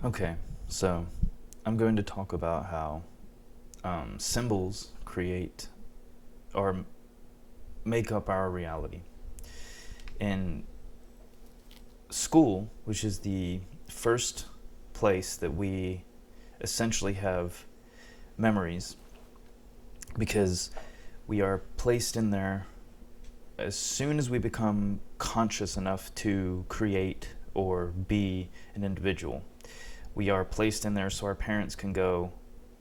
Okay, so I'm going to talk about how symbols create or make up our reality. In school, which is the first place that we essentially have memories, because we are placed in there as soon as we become conscious enough to create or be an individual. We are placed in there so our parents can go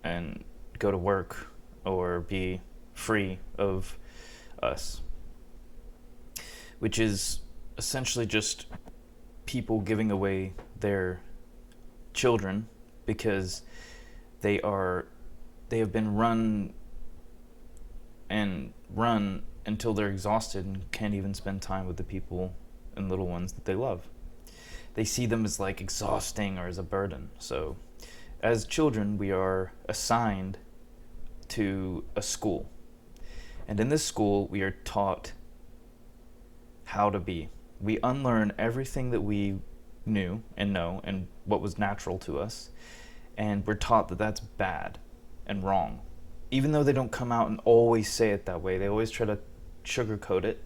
to work or be free of us, which is essentially just people giving away their children because they are they have been run until they're exhausted and can't even spend time with the people and little ones that they love. They see them as like exhausting or as a burden. So as children, we are assigned to a school. And in this school, we are taught how to be. We unlearn everything that we knew and know and what was natural to us. And we're taught that that's bad and wrong. Even though they don't come out and always say it that way, they always try to sugarcoat it.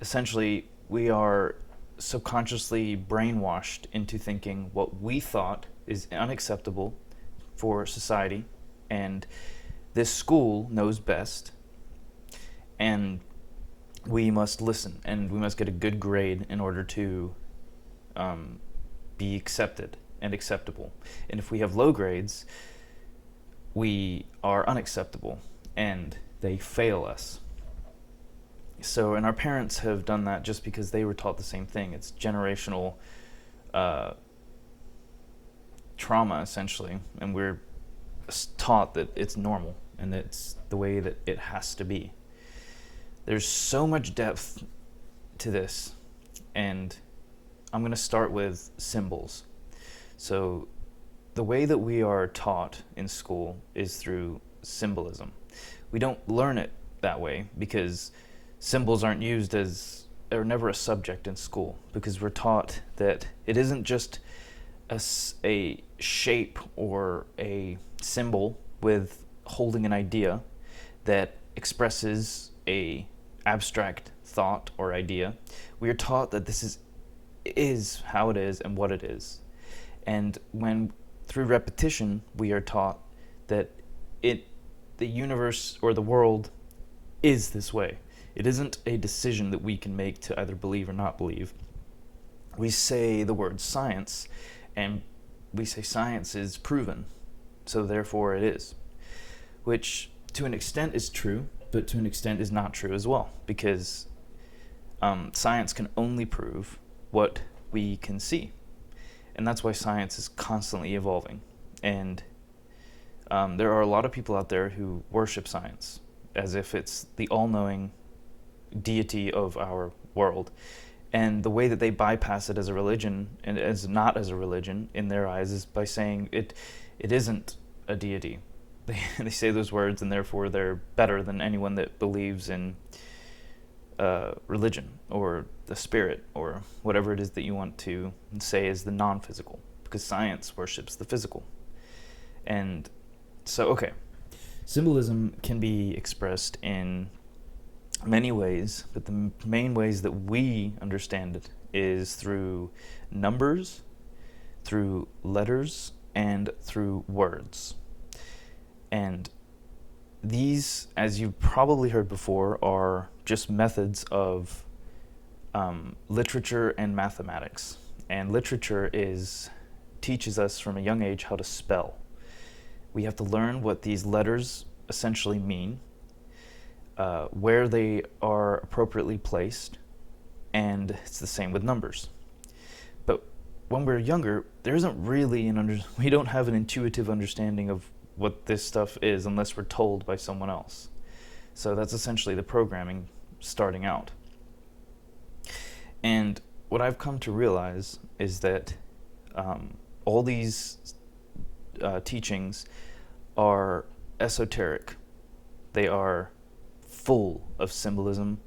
Essentially, we are subconsciously brainwashed into thinking what we thought is unacceptable for society, and this school knows best, and we must listen, and we must get a good grade in order to be accepted and acceptable. And if we have low grades, we are unacceptable, and they fail us. So, and our parents have done that just because they were taught the same thing. It's generational trauma, essentially, and we're taught that it's normal and it's the way that it has to be. There's so much depth to this, and I'm going to start with symbols. So, the way that we are taught in school is through symbolism. We don't learn it that way because symbols aren't used as, or never a subject in school, because we're taught that it isn't just a shape or a symbol with holding an idea that expresses a abstract thought or idea. We are taught that this is how it is and what it is. And when through repetition we are taught that the universe or the world is this way. It isn't a decision that we can make to either believe or not believe. We say the word science, and we say science is proven, so therefore it is. Which, to an extent, is true, but to an extent is not true as well, because science can only prove what we can see. And that's why science is constantly evolving. And there are a lot of people out there who worship science as if it's the all-knowing deity of our world. And the way that they bypass it as a religion, and as not as a religion in their eyes, is by saying it isn't a deity. They say those words, and therefore they're better than anyone that believes in religion or the spirit or whatever it is that you want to say is the non-physical, because science worships the physical. And so, okay, symbolism can be expressed in many ways, but the main ways that we understand it is through numbers, through letters, and through words. And these, as you've probably heard before, are just methods of literature and mathematics. And literature teaches us from a young age how to spell. We have to learn what these letters essentially mean, where they are appropriately placed, and it's the same with numbers. But when we're younger, there isn't really we don't have an intuitive understanding of what this stuff is unless we're told by someone else. So that's essentially the programming starting out. And what I've come to realize is that all these teachings are esoteric. They are full of symbolism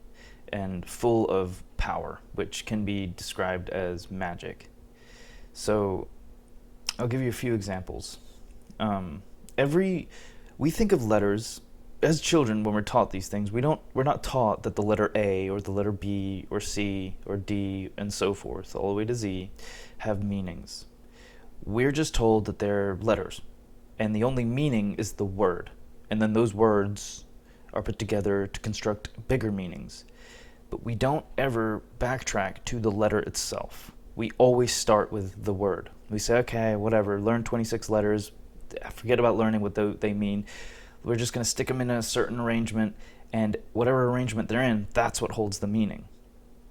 and full of power, which can be described as magic. So I'll give you a few examples. Um, every we think of letters as children when we're taught these things. We're not taught that the letter A or the letter B or C or D and so forth, all the way to Z, have meanings. We're just told that they're letters, and the only meaning is the word. And then those words are put together to construct bigger meanings. But we don't ever backtrack to the letter itself. We always start with the word. We say, okay, whatever, learn 26 letters, forget about learning what they mean. We're just going to stick them in a certain arrangement, and whatever arrangement they're in, that's what holds the meaning.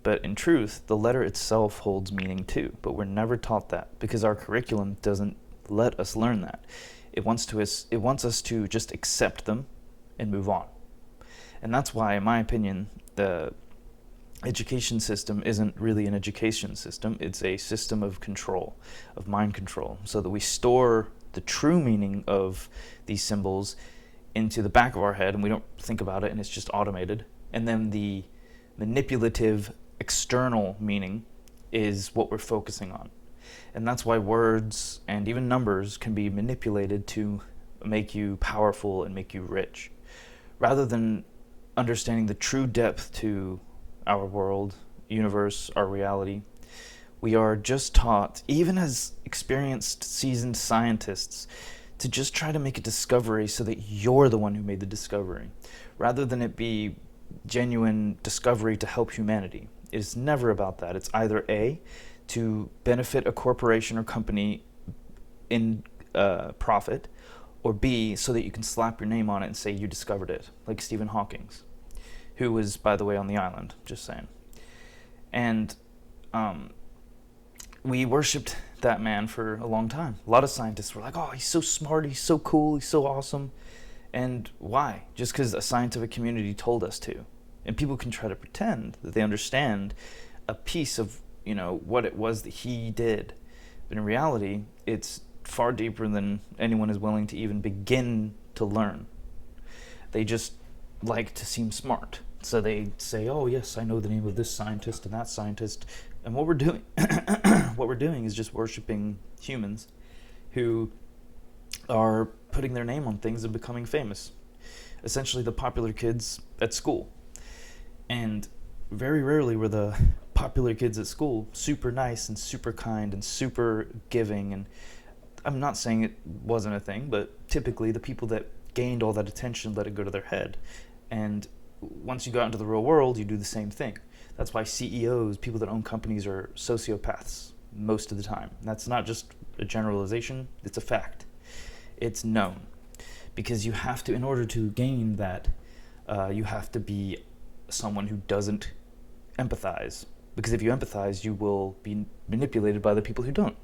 But in truth, the letter itself holds meaning too, but we're never taught that because our curriculum doesn't let us learn that. It wants us to just accept them and move on. And that's why, in my opinion, the education system isn't really an education system. It's a system of control, of mind control, so that we store the true meaning of these symbols into the back of our head and we don't think about it, and it's just automated. And then the manipulative external meaning is what we're focusing on. And that's why words and even numbers can be manipulated to make you powerful and make you rich. Rather than understanding the true depth to our world, universe, our reality, we are just taught, even as experienced, seasoned scientists, to just try to make a discovery so that you're the one who made the discovery, rather than it be genuine discovery to help humanity. It's never about that. It's either A, to benefit a corporation or company in profit, or B, so that you can slap your name on it and say you discovered it, like Stephen Hawking's, who was, by the way, on the island, just saying. And we worshipped that man for a long time. A lot of scientists were like, oh, he's so smart, he's so cool, he's so awesome. And why? Just because a scientific community told us to. And people can try to pretend that they understand a piece of, what it was that he did. But in reality, it's far deeper than anyone is willing to even begin to learn. They just like to seem smart. So they say, oh yes, I know the name of this scientist and that scientist. And what we're doing is just worshiping humans who are putting their name on things and becoming famous. Essentially the popular kids at school. And very rarely were the popular kids at school super nice and super kind and super giving. And I'm not saying it wasn't a thing, but typically the people that gained all that attention let it go to their head. And once you go out into the real world, you do the same thing. That's why CEOs, people that own companies, are sociopaths most of the time. That's not just a generalization, it's a fact. It's known. Because you have to, in order to gain that, you have to be someone who doesn't empathize. Because if you empathize, you will be manipulated by the people who don't.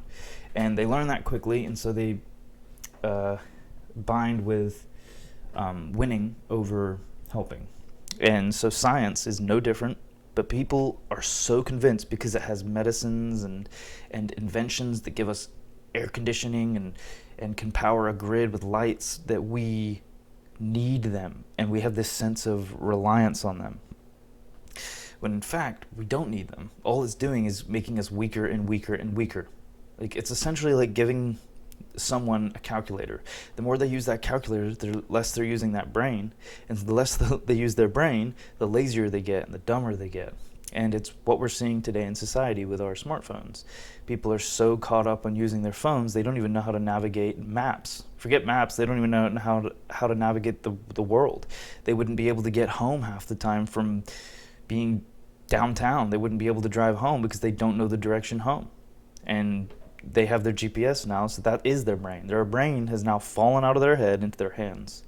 And they learn that quickly, and so they bind with winning over helping. And so science is no different, but people are so convinced because it has medicines and inventions that give us air conditioning and can power a grid with lights that we need them, and we have this sense of reliance on them. When in fact, we don't need them. All it's doing is making us weaker and weaker and weaker. Like, it's essentially like giving someone a calculator. The more they use that calculator, the less they're using that brain. And the less they use their brain, the lazier they get and the dumber they get. And it's what we're seeing today in society with our smartphones. People are so caught up on using their phones, they don't even know how to navigate maps. Forget maps, they don't even know how to navigate the world. They wouldn't be able to get home half the time from being downtown. They wouldn't be able to drive home because they don't know the direction home. And they have their GPS now, so that is their brain. Their brain has now fallen out of their head into their hands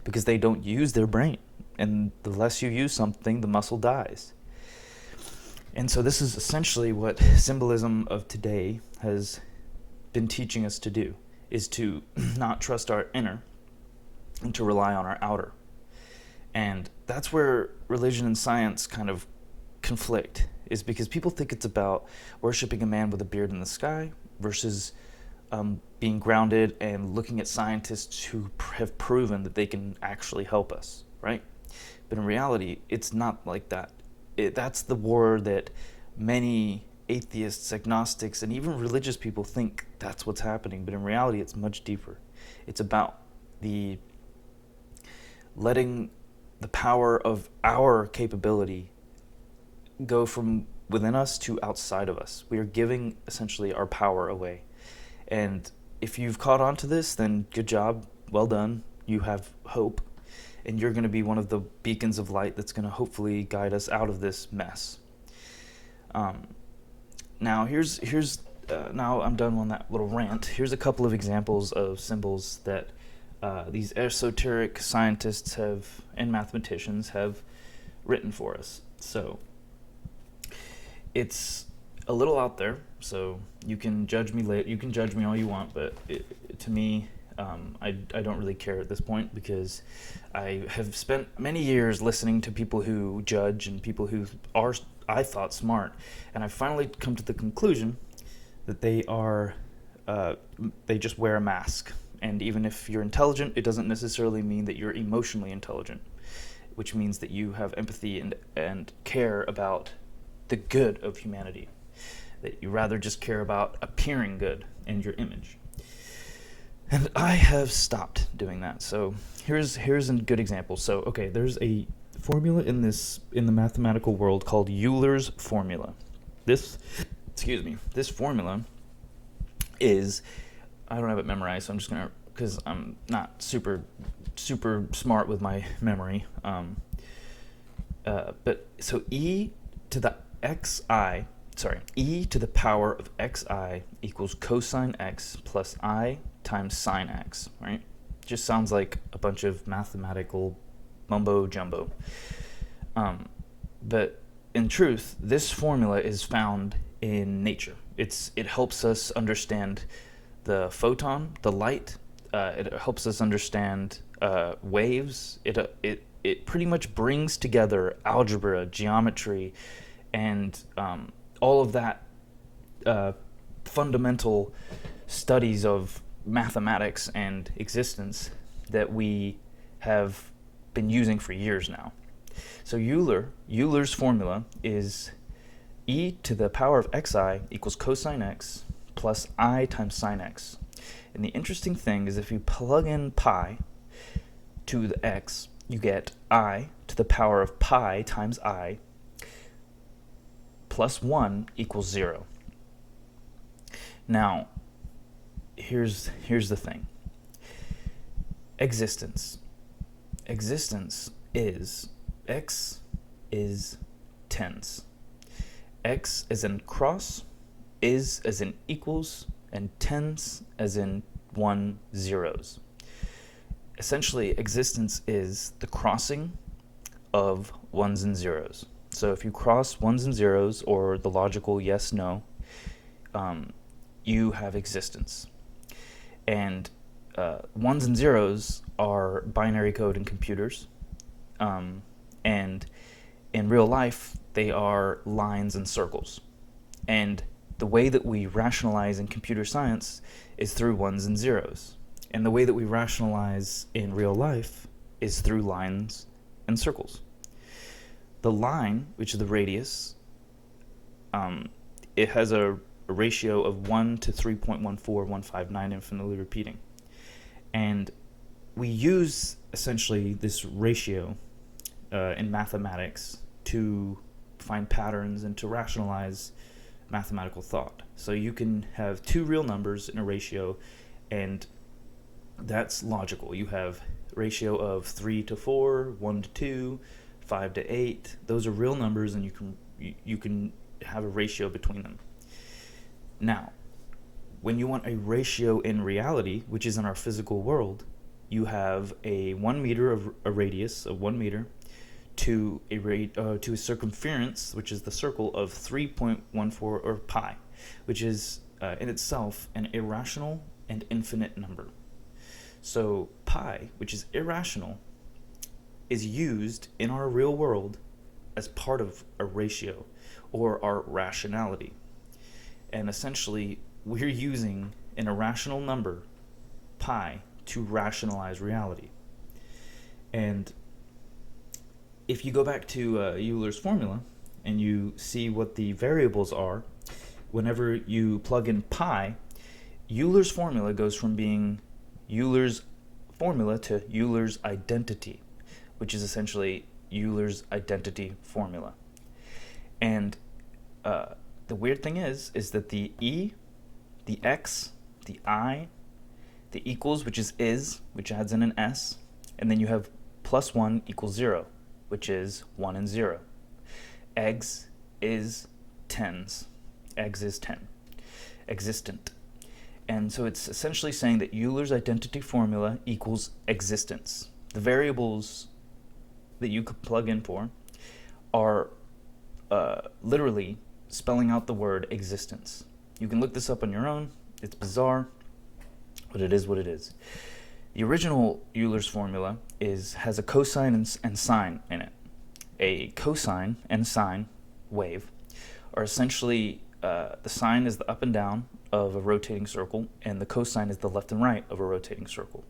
because they don't use their brain. And the less you use something, the muscle dies. And so this is essentially what symbolism of today has been teaching us to do, is to not trust our inner and to rely on our outer. And that's where religion and science kind of conflict, is because people think it's about worshiping a man with a beard in the sky versus being grounded and looking at scientists who have proven that they can actually help us, right? But in reality, it's not like that. That's the war that many atheists, agnostics, and even religious people think that's what's happening, but in reality it's much deeper. It's about the letting the power of our capability go from within us to outside of us. We are giving essentially our power away. And if you've caught on to this, then good job, well done. You have hope, and you're going to be one of the beacons of light that's going to hopefully guide us out of this mess. Now now I'm done on that little rant. Here's a couple of examples of symbols that these esoteric scientists and mathematicians have written for us. So it's a little out there, so you can judge me you can judge me all you want, but to me, I don't really care at this point, because I have spent many years listening to people who judge and people who are, I thought, smart, and I finally come to the conclusion that they just wear a mask. And even if you're intelligent, it doesn't necessarily mean that you're emotionally intelligent, which means that you have empathy and care about the good of humanity, that you rather just care about appearing good and your image. And I have stopped doing that. So here's a good example. So okay, there's a formula in the mathematical world called Euler's formula. This formula is, I don't have it memorized, so I'm just gonna, because I'm not super smart with my memory. But so e to the power of xi equals cosine x plus I times sine x, right? Just sounds like a bunch of mathematical mumbo jumbo. But in truth, this formula is found in nature. It helps us understand the photon, the light. It helps us understand waves. It pretty much brings together algebra, geometry, and all of that fundamental studies of mathematics and existence that we have been using for years now. So Euler's formula is e to the power of xi equals cosine x plus I times sine x. And the interesting thing is, if you plug in pi to the x, you get I to the power of pi times I plus 1 equals 0. Now, here's the thing. Existence is, x is tens. X as in cross, is as in equals, and tens as in 1 zeros. Essentially, existence is the crossing of ones and zeros. So if you cross ones and zeros, or the logical yes, no, you have existence. And ones and zeros are binary code in computers. And in real life, they are lines and circles. And the way that we rationalize in computer science is through ones and zeros. And the way that we rationalize in real life is through lines and circles. The line, which is the radius, it has a ratio of 1 to 3.14159, infinitely repeating. And we use essentially this ratio in mathematics to find patterns and to rationalize mathematical thought. So you can have two real numbers in a ratio, and that's logical. You have ratio of 3 to 4, 1 to 2, 5 to 8. Those are real numbers, and you can have a ratio between them. Now, when you want a ratio in reality, which is in our physical world, you have a 1 meter of a radius of 1 meter to a circumference, which is the circle of 3.14, or pi, which is in itself an irrational and infinite number. So pi, which is irrational, is used in our real world as part of a ratio, or our rationality. And essentially, we're using an irrational number, pi, to rationalize reality. And if you go back to Euler's formula and you see what the variables are, whenever you plug in pi, Euler's formula goes from being Euler's formula to Euler's identity, which is essentially Euler's identity formula. And the weird thing is that the E, the X, the I, the equals, which adds in an S, and then you have plus 1 equals 0, which is 1 and 0. Eggs is tens. Eggs is 10. Existent. And so it's essentially saying that Euler's identity formula equals existence. The variables that you could plug in for are literally spelling out the word existence. You can look this up on your own. It's bizarre, but it is what it is. The original Euler's formula has a cosine and sine in it. A cosine and sine wave are essentially the sine is the up and down of a rotating circle, and the cosine is the left and right of a rotating circle.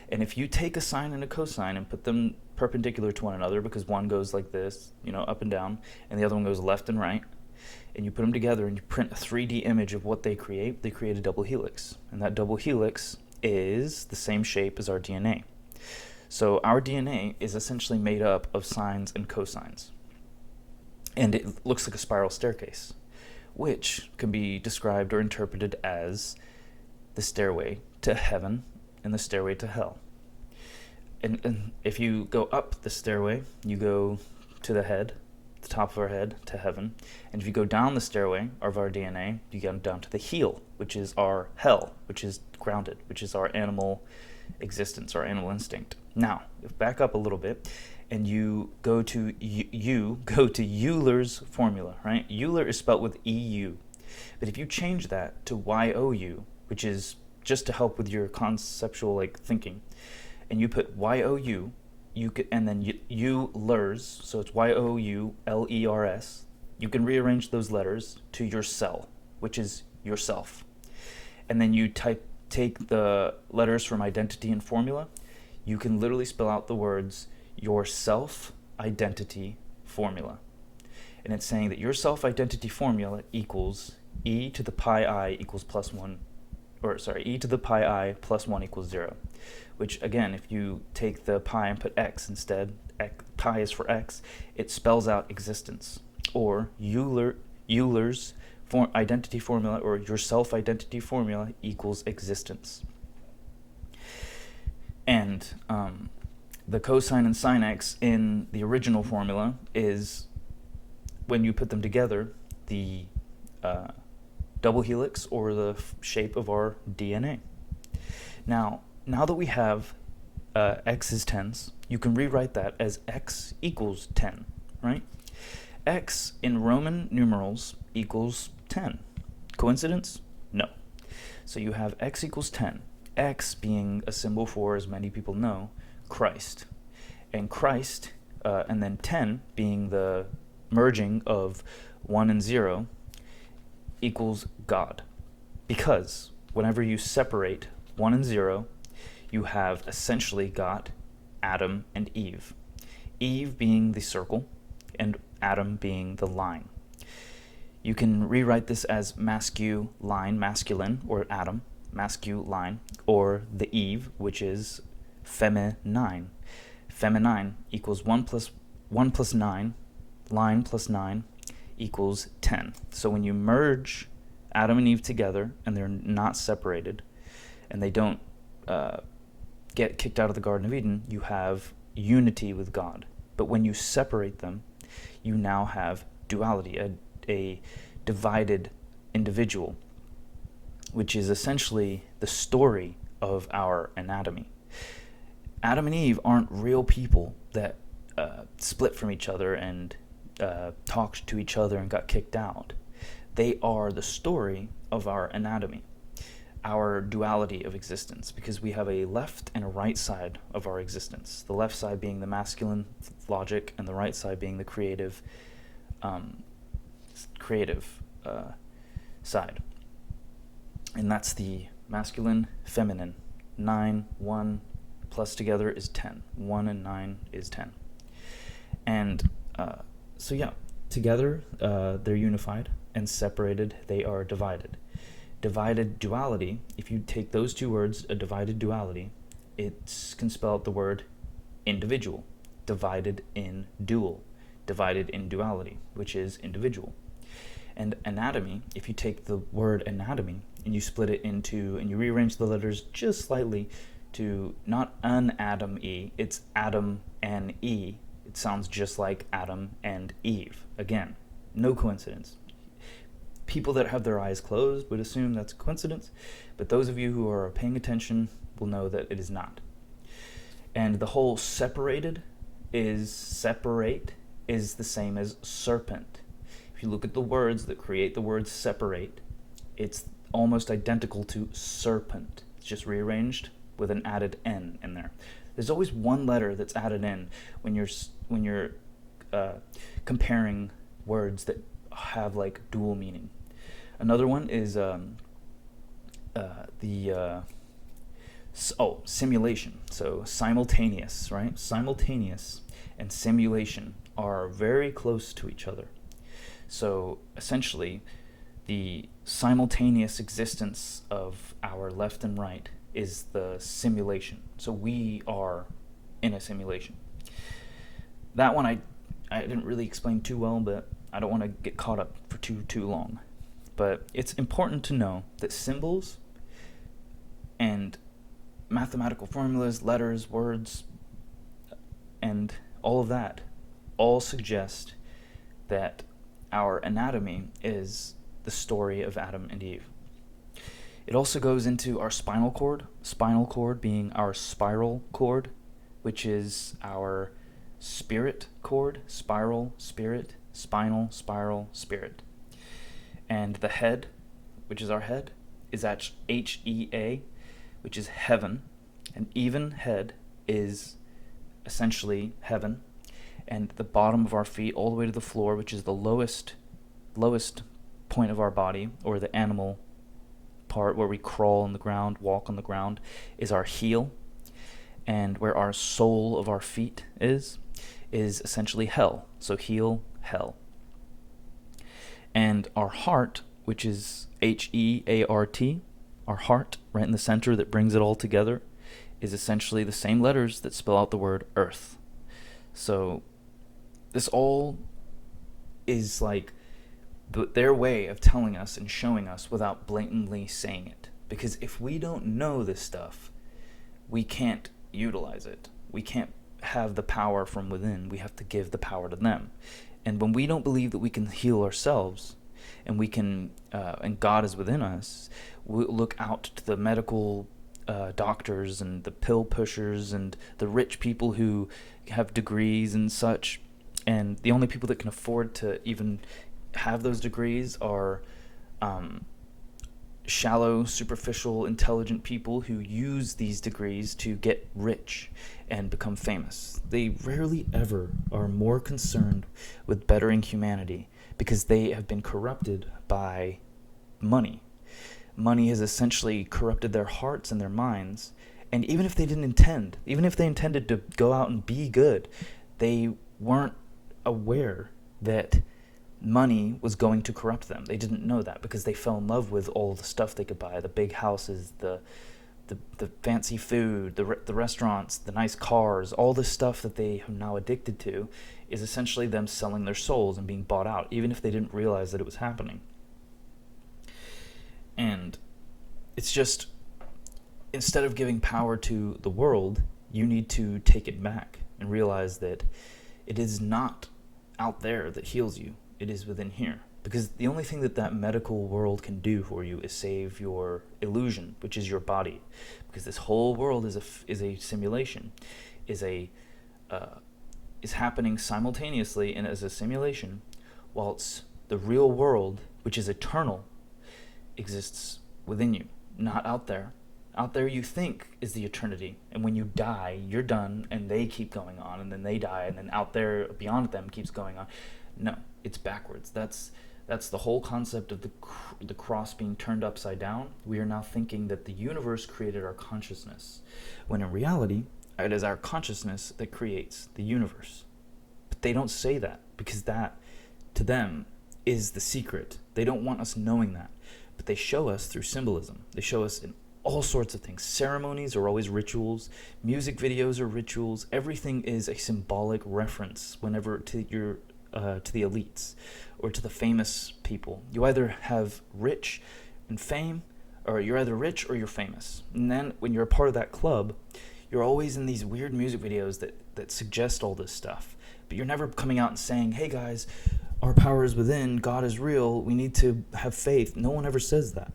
And if you take a sine and a cosine and put them perpendicular to one another, because one goes like this, up and down, and the other one goes left and right, and you put them together and you print a 3D image of what they create a double helix. And that double helix is the same shape as our DNA. So our DNA is essentially made up of sines and cosines. And it looks like a spiral staircase, which can be described or interpreted as the stairway to heaven and the stairway to hell. And if you go up the stairway, you go to the head, the top of our head, to heaven. And if you go down the stairway of our DNA, you go down to the heel, which is our hell, which is grounded, which is our animal existence, our animal instinct. Now, if back up a little bit, and you go to Euler's formula, right? Euler is spelled with EU. But if you change that to YOU, which is just to help with your conceptual thinking, and you put YOU, and then Eulers, so it's YOULERS, you can rearrange those letters to your cell, which is yourself. And then you take the letters from identity and formula, you can literally spell out the words your self-identity formula. And it's saying that your self-identity formula equals e to the pi I equals plus 1, e to the pi I plus 1 equals 0. Which, again, if you take the pi and put x instead, pi is for x, it spells out existence. Or Euler's identity formula, or your self-identity formula, equals existence. And the cosine and sine x in the original formula is, when you put them together, the double helix, or the shape of our DNA. Now that we have x is tens, you can rewrite that as x equals 10, right? X in Roman numerals equals 10. Coincidence? No. So you have x equals 10. X being a symbol for, as many people know, Christ. And Christ, and then 10 being the merging of 1 and 0, equals God. Because whenever you separate 1 and 0, you have essentially got Adam and Eve. Eve being the circle, and Adam being the line. You can rewrite this as masculine, or Adam, masculine, or the Eve, which is feminine. Feminine equals 1 plus 9, line plus 9 equals 10. So when you merge Adam and Eve together, and they're not separated, and they don't get kicked out of the Garden of Eden, you have unity with God. But when you separate them, you now have duality, a divided individual, which is essentially the story of our anatomy. Adam and Eve aren't real people that split from each other and talked to each other and got kicked out. They are the story of our anatomy, our duality of existence, because we have a left and a right side of our existence. The left side being the masculine logic, and the right side being the creative side. And that's the masculine, feminine. 9, 1 plus together is 10. 1 and 9 is 10. And so yeah, Together, they're unified, and separated, they are divided. Divided duality, if you take those two words, a divided duality, it can spell out the word individual. Divided in dual. Divided in duality, which is individual. And anatomy, if you take the word anatomy and you split it into, and you rearrange the letters just slightly to not an Adam E, it's Adam and E. It sounds just like Adam and Eve. Again, no coincidence. People that have their eyes closed would assume that's a coincidence, but those of you who are paying attention will know that it is not. And the whole separate is the same as serpent. If you look at the words that create the word separate, it's almost identical to serpent. It's just rearranged with an added N in there. There's always one letter that's added in when you're comparing words that have like dual meaning. Another one is simulation. So simultaneous, right? Simultaneous and simulation are very close to each other. So essentially, the simultaneous existence of our left and right is the simulation. So we are in a simulation. That one I didn't really explain too well, but I don't want to get caught up for too long. But it's important to know that symbols and mathematical formulas, letters, words, and all of that all suggest that our anatomy is the story of Adam and Eve. It also goes into our spinal cord being our spiral cord, which is our spirit cord, spiral, spirit, spinal, spiral, spirit. And the head, which is our head, is at HEA, which is heaven. An even head is essentially heaven. And the bottom of our feet all the way to the floor, which is the lowest point of our body, or the animal part where we crawl on the ground, walk on the ground, is our heel. And where our sole of our feet is essentially hell. So heel, hell. And our heart, which is HEART, our heart, right in the center that brings it all together, is essentially the same letters that spell out the word earth. So this all is like their way of telling us and showing us without blatantly saying it. Because if we don't know this stuff, we can't utilize it. We can't have the power from within. We have to give the power to them. And when we don't believe that we can heal ourselves, and we can, and God is within us, we look out to the medical doctors and the pill pushers and the rich people who have degrees and such. And the only people that can afford to even have those degrees are shallow, superficial, intelligent people who use these degrees to get rich and become famous. They rarely ever are more concerned with bettering humanity because they have been corrupted by money. Money has essentially corrupted their hearts and their minds. And even if they didn't intend, even if they intended to go out and be good, they weren't aware that money was going to corrupt them. They didn't know that because they fell in love with all the stuff they could buy, the big houses, the fancy food, the restaurants, the nice cars, all this stuff that they are now addicted to is essentially them selling their souls and being bought out, even if they didn't realize that it was happening. And it's just, instead of giving power to the world, you need to take it back and realize that it is not out there that heals you. It is within here. Because the only thing that medical world can do for you is save your illusion, which is your body. Because this whole world is a simulation, is happening simultaneously and as a simulation, whilst the real world, which is eternal, exists within you, not out there. Out there you think is the eternity, and when you die, you're done, and they keep going on, and then they die, and then out there beyond them keeps going on. No, it's backwards. That's the whole concept of the cross being turned upside down. We are now thinking that the universe created our consciousness, when in reality, it is our consciousness that creates the universe. But they don't say that, because that to them is the secret. They don't want us knowing that, but they show us through symbolism. They show us in all sorts of things. Ceremonies are always rituals. Music videos are rituals. Everything is a symbolic reference whenever to the elites or to the famous people. You either have rich and fame, or you're either rich or you're famous. And then when you're a part of that club, you're always in these weird music videos that suggest all this stuff. But you're never coming out and saying, hey guys, our power is within, God is real, we need to have faith. No one ever says that.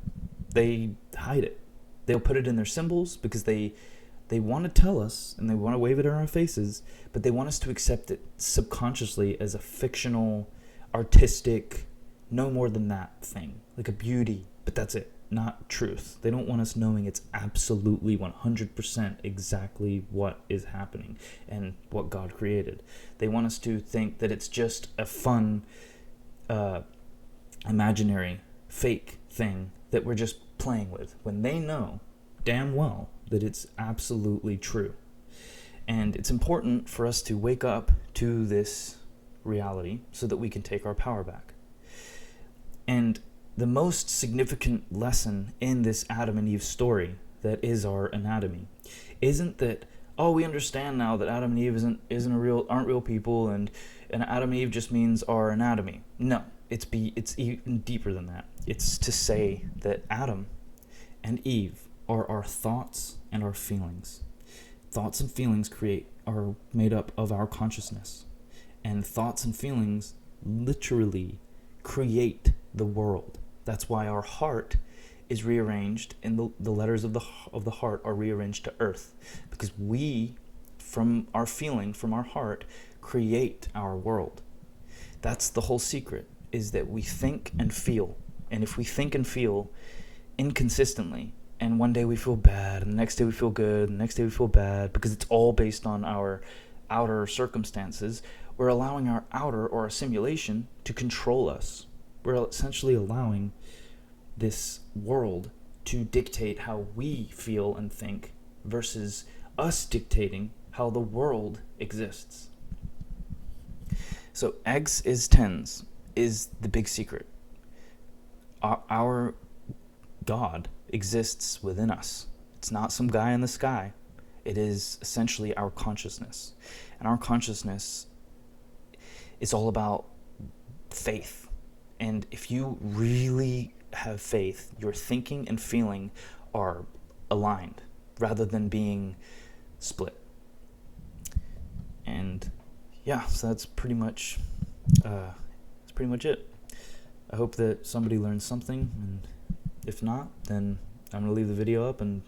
They hide it. They'll put it in their symbols because they want to tell us and they want to wave it in our faces, but they want us to accept it subconsciously as a fictional, artistic, no more than that thing, like a beauty, but that's it, not truth. They don't want us knowing it's absolutely 100% exactly what is happening and what God created. They want us to think that it's just a fun, imaginary, fake thing that we're just playing with, when they know damn well that it's absolutely true. And it's important for us to wake up to this reality so that we can take our power back. And the most significant lesson in this Adam and Eve story that is our anatomy isn't that, oh, we understand now that Adam and Eve aren't real people, and Adam and Eve just means our anatomy. No, it's even deeper than that. It's to say that Adam and Eve are our thoughts and our feelings. Thoughts and feelings are made up of our consciousness. And thoughts and feelings literally create the world. That's why our heart is rearranged, and the letters of the heart are rearranged to earth. Because we, from our feeling, from our heart, create our world. That's the whole secret, is that we think and feel. And if we think and feel inconsistently, and one day we feel bad, and the next day we feel good, and the next day we feel bad, because it's all based on our outer circumstances, we're allowing our outer, or a simulation, to control us. We're essentially allowing this world to dictate how we feel and think versus us dictating how the world exists. So eggs is tens is the big secret. Our God exists within us. It's not some guy in the sky. It is essentially our consciousness. And our consciousness is all about faith. And if you really have faith, your thinking and feeling are aligned rather than being split. And yeah, so that's pretty much it. I hope that somebody learned something, and if not, then I'm going to leave the video up and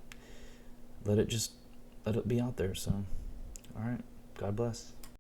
let it be out there. So, all right, God bless.